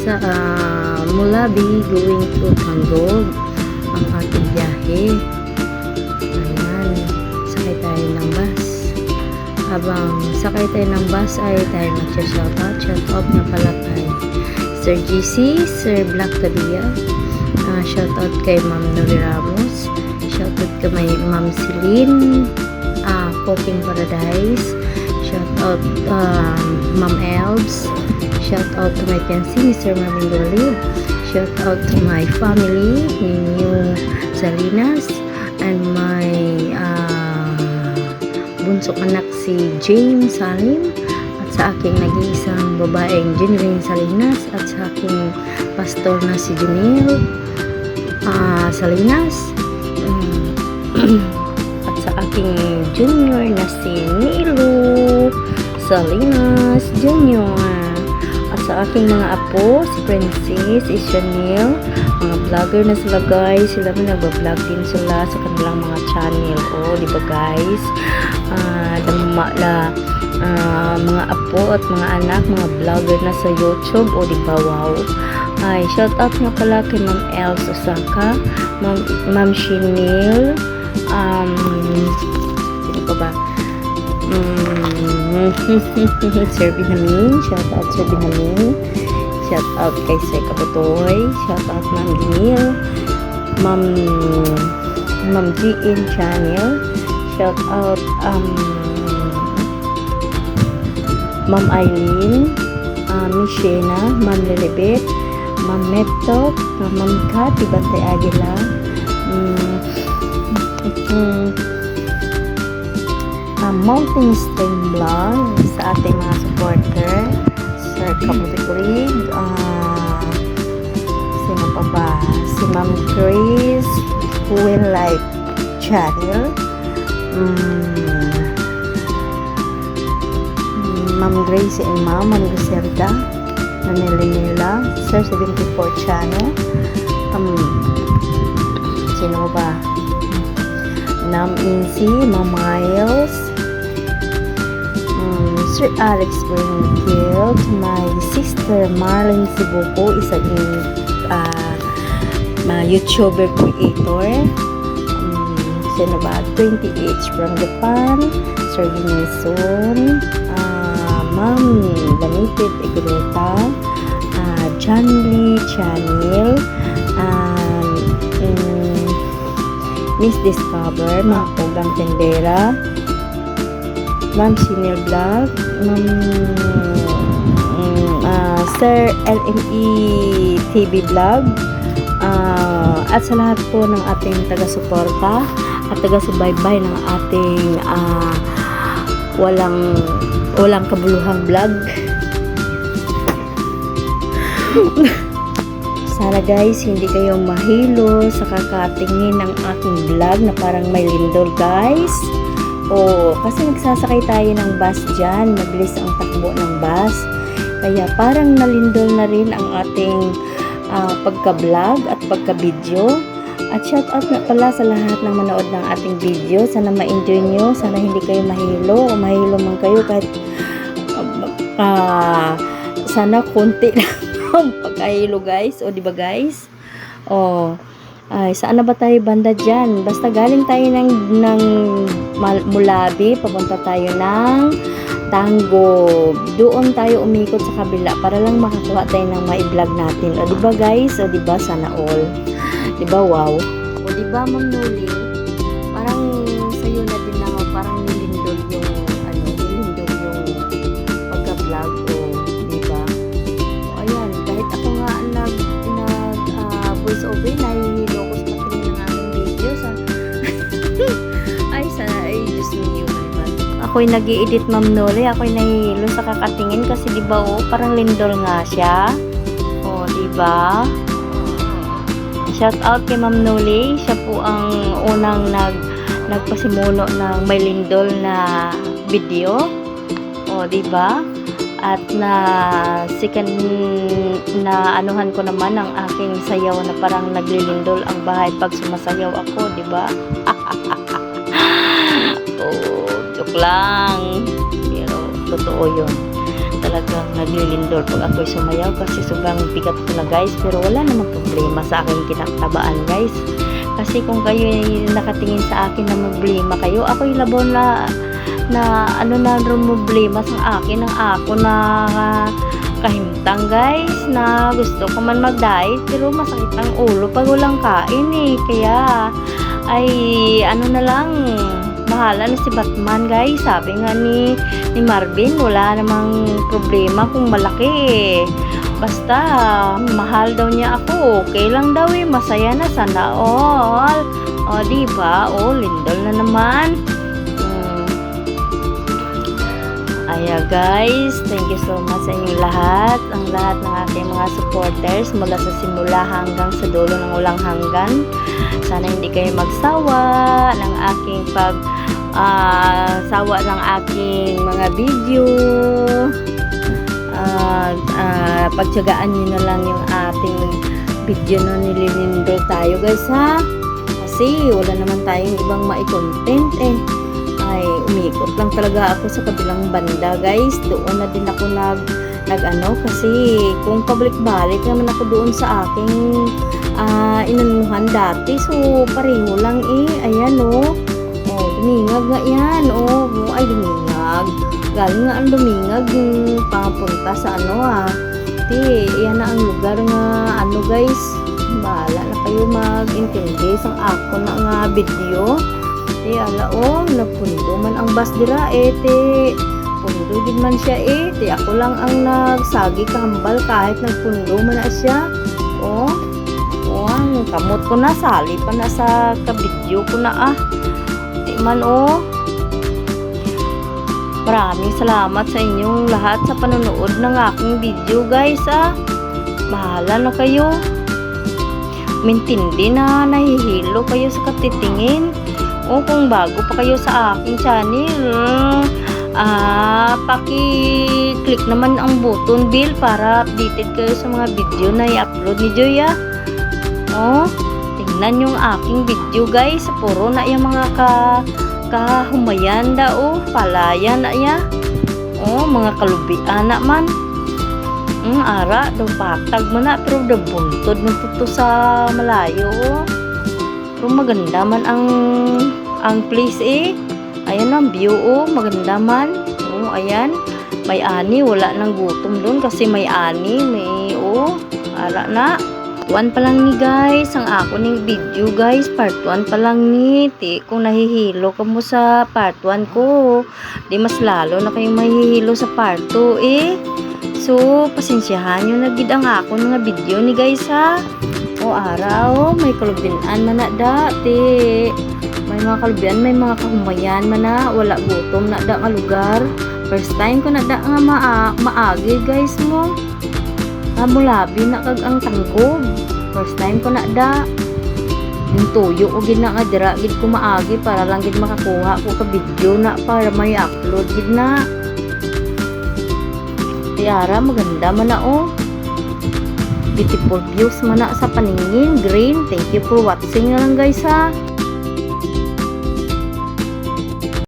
sa Mulabi going to Tangog ang ating biyahe. Ayan, sakay tayo ng bus. Habang sakay tayo ng bus ay tayo mag-shoutout. Shoutout nga pala kay Sir GC, Sir Black Tabia. Shoutout kay Ma'am Nori Ramos. Shoutout kay Ma'am Celine, Cooking Paradise. Shoutout Ma'am Elves. Shoutout to my fiancé, Mr. Marvin Dolib. Shoutout to my family, Ninyo Salinas, and my bunsong anak si James Salim, at sa aking nag-iisang babaeng Jeneline Salinas, at sa aking pastor na si Junil Salinas, at sa aking junior na si Nilo Salinas Junior, at sa aking mga apo, si Princess, si Chanel, mga vlogger na sila guys, sila man nagbablog din sila sa kanilang mga channel, di ba guys? Mga apo at mga anak, mga vlogger na sa YouTube, di ba? Wow! Ay, shout out nga pala kay Ma'am Els Osaka, Ma'am Chanel, sino pa ba? Sir Binamin, shout out Sir Binamin, shout out kay Sir Kabutoy, shout out Ma'am Ginil, Ma'am GN Channel, shout out Ma'am Eileen, Miss Shena, Ma'am Lilibet, Ma'am Meto, Ma'am Kat, Ibantay Agila, Mountain Stream Vlog sa ating mga supporter, Sir Kabutoy, sino pa ba? Si Ma'am Grace, Will Life Channel, Ma'am Grace and Ma'am Lucerda, Manila, Sir 74 Channel, sino ba? Nam Insi, Ma'am Miles, Sir Alex Springfield, my sister Marlene Sibuko, isang YouTuber creator, sino ba? 20H from Japan, Sir Vinilson, Ma'am Danipid Igruta, John Lee Channel, Miss Discover, Ma'am Pogang Tendera, Ma'am Sinil Vlog, Sir LME TV Vlog, at sa lahat po ng ating taga-suporta at taga-subaybay ng ating walang kabuluhang vlog. Sana guys, hindi kayo mahilo sa kakatingin ng aking vlog na parang may lindol guys. Kasi nagsasakay tayo ng bus dyan. Mabilis ang takbo ng bus. Kaya parang nalindol na rin ang ating pagka-vlog at pagka-video. At shout out na pala sa lahat ng manood ng ating video. Sana ma-enjoy nyo. Sana hindi kayo mahilo. O mahilo man kayo kahit sana konti lang ang pagkahilo guys. O diba guys? Ay, saan na ba tayo banda dyan? Basta galing tayo ng Mulabi, papunta tayo ng Tangog. Doon tayo umikot sa kabila para lang makakuha tayo ng ma-vlog natin. O diba guys? O diba? Sana all. Diba? Wow. O diba Ma'am Noli? Parang sa'yo na din ako, parang nilindol yung pagka-vlog ko. Diba? O ayan, kahit ako nga voice over, nahihilo ko sa patingin ng aking video sa ay Diyos niyo. Ako'y nag-i-edit Ma'am Noli, ako'y nahihilo sa kakatingin kasi diba parang lindol nga siya. Diba? Shout out kay Ma'am Noli, siya po ang unang nagpasimuno ng may lindol na video. Diba? At second na anuhan ko naman ang aking sayaw na parang naglilindol ang bahay pag sumasayaw ako, diba? Joke lang. Pero totoo yun. talagang naglilindol pag ako'y sumayaw kasi sobrang bigat ko na guys, pero wala namang problema sa aking kinatabaan guys. Kasi kung kayo nakatingin sa akin na problema kayo, ako'y labaw na ano na problema sa akin ng ako na kahimtang guys, na gusto ko man mag-diet pero masakit ang ulo pag walang kain eh. Kaya ay ano na lang, bahala na si Batman guys. Sabi nga ni Marvin, wala namang problema kung malaki eh. Basta mahal daw niya ako, okay lang daw eh, masaya na sana all. O diba, lindol na naman. Aya guys, thank you so much sa inyong lahat, ang lahat ng aking mga supporters mula sa simula hanggang sa dulo ng walang hanggan. Sana hindi kayo magsawa ng aking sawa ng aking mga video. Pagtiyagaan nyo na lang yung ating video na nililindol tayo guys ha, kasi wala naman tayong ibang mai-content eh. Ay umikot lang talaga ako sa kabilang banda guys, doon na din ako nag-ano, kasi kung pabalik-balik naman ako doon sa aking inanuhan dati, so pareho lang eh. Ayan dumingag nga yan, ay dumingag, galing nga ang dumingag papunta sa yan na ang lugar nga guys, bahala na kayo mag-intindi sa ako na nga video. Nagpundo man ang bus dira pundo din man siya ako lang ang nagsagi kahambal kahit nagpundo man na siya. Ang kamot ko na, sali pa na sa kabidyo ko na maraming salamat sa inyong lahat sa panonood ng aking video guys bahala na kayo, mintindi na nahihilo kayo sa katitingin. Kung bago pa kayo sa aking channel, paki-click naman ang button bell para updated kayo sa mga video na i-upload ni Joy tingnan yung aking video guys, puro na yung mga kahumayan palayan na mga kalubian na man. Ara daw patag mo na, pero daw buntod mo to sa malayo pero maganda man ang place ayan ang view maganda man. Ayan, may ani, wala nang gutom doon kasi may ani, may ara na. Part 1 pa lang ni guys ang ako ning video guys, part 1 pa lang ni kung nahihilo ka mo sa part 1 ko, di mas lalo na kayong mahihilo sa part 2 so pasensyahan nyo na gid ang ako nga video ni guys ha. Araw may kalubian man na dati, may mga kalubian, may mga kahumayan man na wala gutom na da nga lugar. First time ko na da nga maagi guys mo mulabi na kag ang tanggog, first time ko na da yung tuyo o gid na nga dira gid ko maagi para lang gid makakuha ko ka video na para may upload gid na. Tiara maganda man na beautiful views man na sa paningin, green. Thank you for watching na lang guys ha.